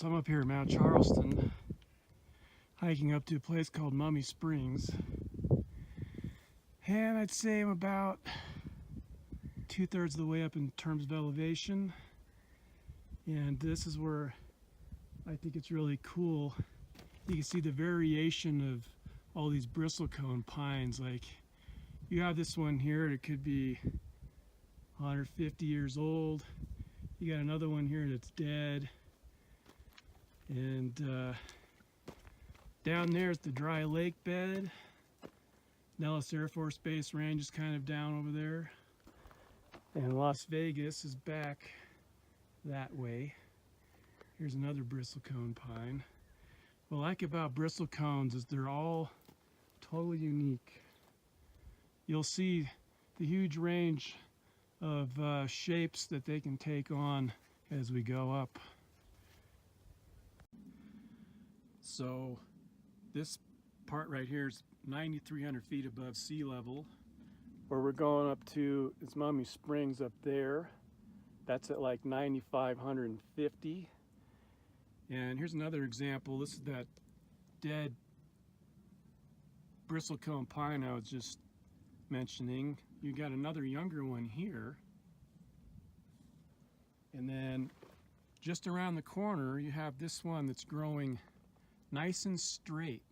So I'm up here at Mount Charleston, hiking up to a place called Mummy Springs. And I'd say I'm about 2/3 of the way up in terms of elevation. And this is where I think it's really cool. You can see the variation of all these bristlecone pines. Like, you have this one here that could be 150 years old. You got another one here that's dead. And down there is the dry lake bed. Nellis Air Force Base Range is kind of down over there. And Las Vegas is back that way. Here's another bristlecone pine. What I like about bristlecones is they're all totally unique. You'll see the huge range of shapes that they can take on as we go up. So this part right here is 9,300 feet above sea level. Where we're going up to is Mummy Springs up there. That's at like 9,550. And here's another example. This is that dead bristlecone pine I was just mentioning. You got another younger one here. And then just around the corner, you have this one that's growing nice and straight.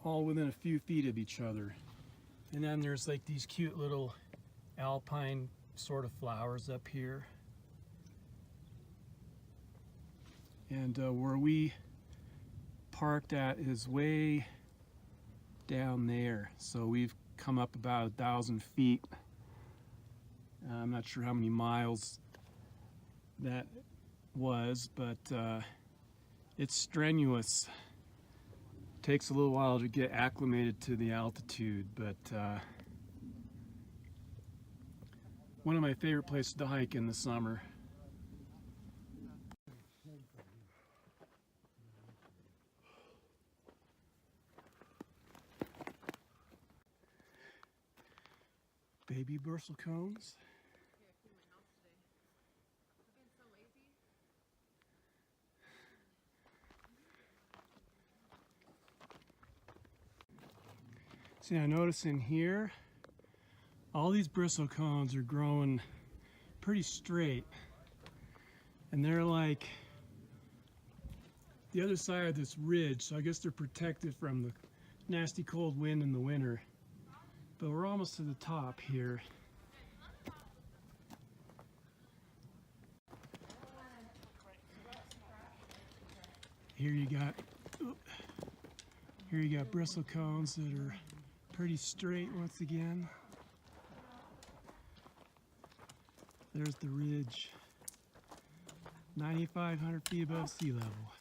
All within a few feet of each other. And then there's like these cute little alpine sort of flowers up here. And where we parked at is way down there. So we've come up about 1,000 feet. I'm not sure how many miles that was, but it's strenuous. Takes a little while to get acclimated to the altitude, but one of my favorite places to hike in the summer. Baby bristlecones. See, I notice in here, all these bristlecones are growing pretty straight. And they're like the other side of this ridge, so I guess they're protected from the nasty cold wind in the winter. But we're almost to the top here. Here you got bristlecones that are pretty straight once again. There's the ridge, 9,500 feet above sea level.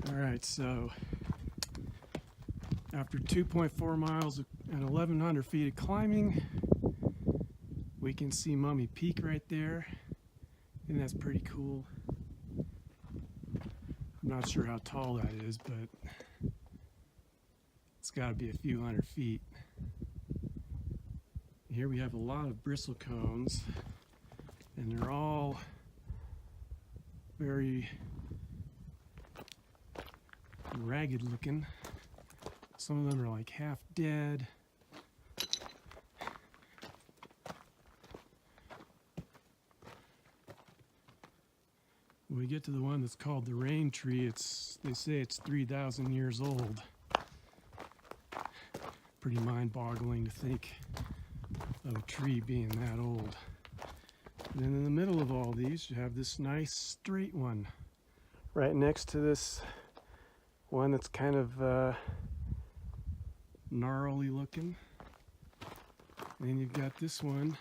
All right, so after 2.4 miles and 1,100 feet of climbing, we can see Mummy Peak right there, and that's pretty cool. I'm not sure how tall that is, but it's got to be a few hundred feet. Here we have a lot of bristlecones, and they're all very ragged looking. Some of them are like half dead. When we get to the one that's called the rain tree, they say it's 3,000 years old. Pretty mind-boggling to think of a tree being that old. And then in the middle of all these, you have this nice straight one right next to this one that's kind of gnarly looking. And then you've got this one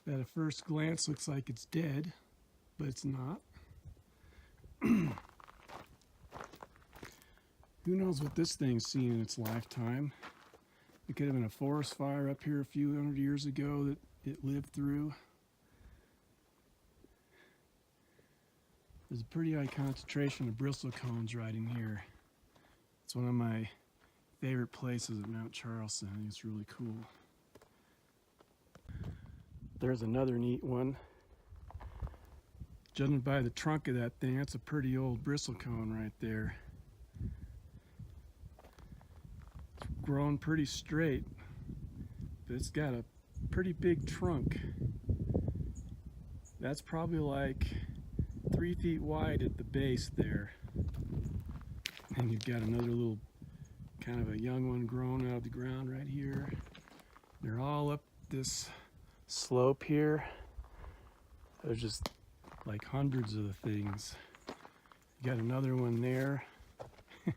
that at first glance looks like it's dead, but it's not. Who knows what this thing's seen in its lifetime? It could have been a forest fire up here a few hundred years ago that it lived through. There's a pretty high concentration of bristlecones right in here. It's one of my favorite places at Mount Charleston. I think it's really cool. There's another neat one. Judging by the trunk of that thing, that's a pretty old bristlecone right there. It's grown pretty straight, but it's got a pretty big trunk. That's probably like 3 feet wide at the base there. And you've got another little kind of a young one growing out of the ground right here. They're all up this slope here. There's just like hundreds of the things. You got another one there. I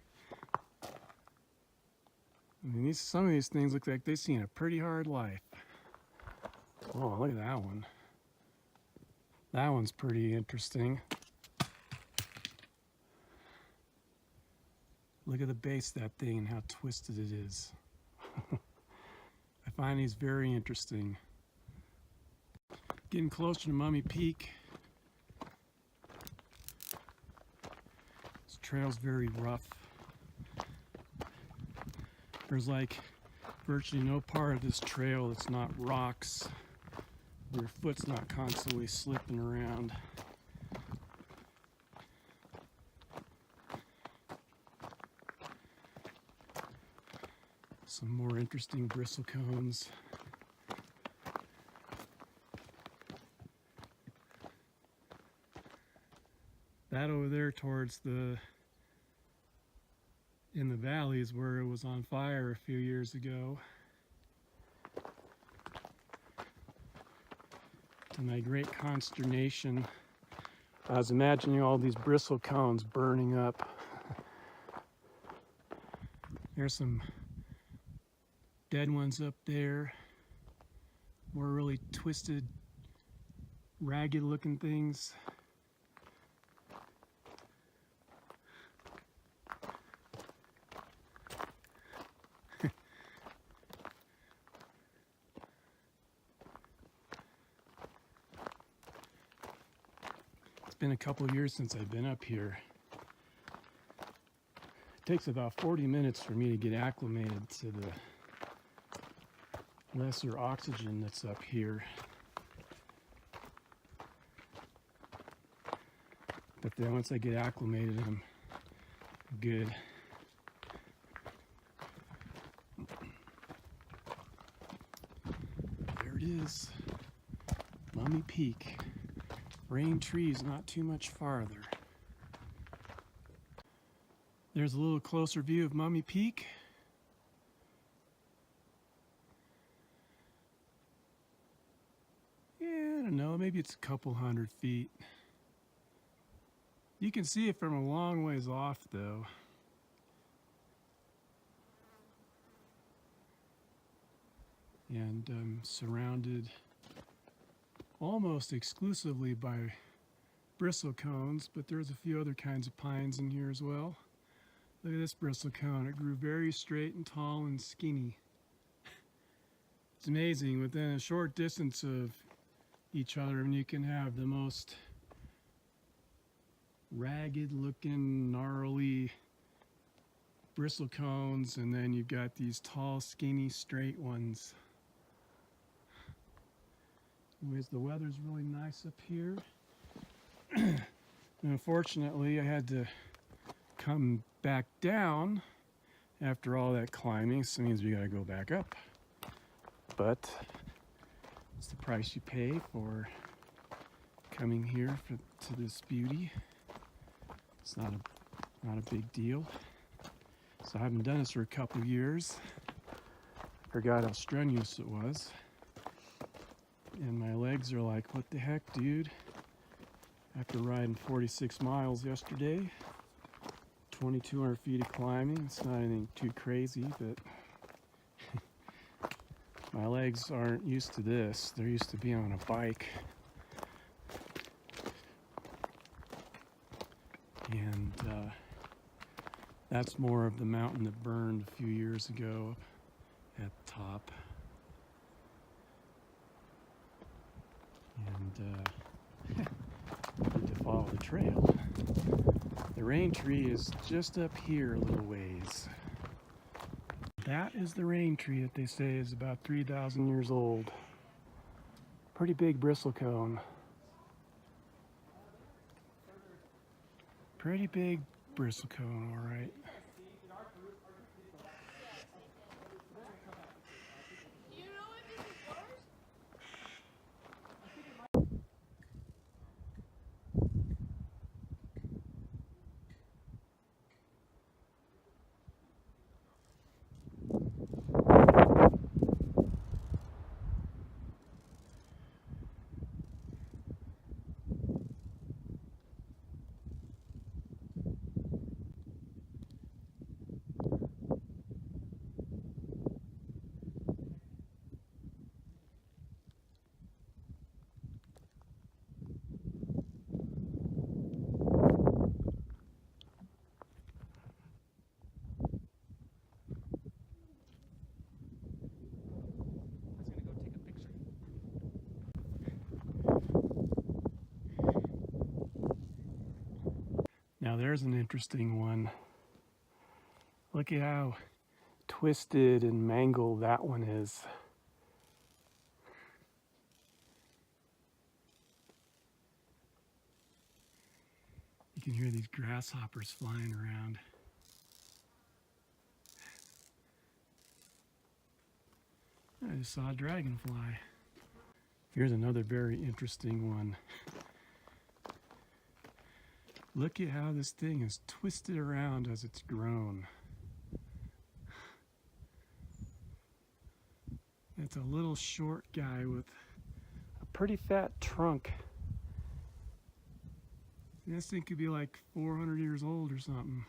mean, some of these things look like they've seen a pretty hard life. Oh, look at that one. That one's pretty interesting. Look at the base of that thing and how twisted it is. I find these very interesting. Getting closer to Mummy Peak. This trail's very rough. There's like virtually no part of this trail that's not rocks, where your foot's not constantly slipping around. Some more interesting bristlecones. That over there towards in the valleys where it was on fire a few years ago. To my great consternation, I was imagining all these bristlecones burning up. There's some dead ones up there. More really twisted, ragged looking things. It's been a couple of years since I've been up here. It takes about 40 minutes for me to get acclimated to the lesser oxygen that's up here. But then once I get acclimated, I'm good. There it is, Mummy Peak. Rain trees not too much farther. There's a little closer view of Mummy Peak. Yeah, I don't know, maybe it's a couple hundred feet. You can see it from a long ways off though. And I'm surrounded almost exclusively by bristlecones, but there's a few other kinds of pines in here as well. Look at this bristlecone. It grew very straight and tall and skinny. It's amazing. Within a short distance of each other, and you can have the most ragged looking, gnarly bristlecones, and then you've got these tall, skinny, straight ones. Anyways, the weather's really nice up here. And unfortunately, I had to come back down after all that climbing, so it means we gotta go back up. But it's the price you pay for coming here to this beauty. It's not a big deal. So I haven't done this for a couple of years. Forgot how strenuous it was. And my legs are like, what the heck, dude? After riding 46 miles yesterday, 2,200 feet of climbing, it's not anything too crazy, but my legs aren't used to this. They're used to being on a bike. And that's more of the mountain that burned a few years ago at the top. And need to follow the trail. The rain tree is just up here a little ways. That is the rain tree that they say is about 3,000 years old. Pretty big bristlecone. Pretty big bristlecone, all right. Now there's an interesting one. Look at how twisted and mangled that one is. You can hear these grasshoppers flying around. I just saw a dragonfly. Here's another very interesting one. Look at how this thing is twisted around as it's grown. It's a little short guy with a pretty fat trunk. This thing could be like 400 years old or something.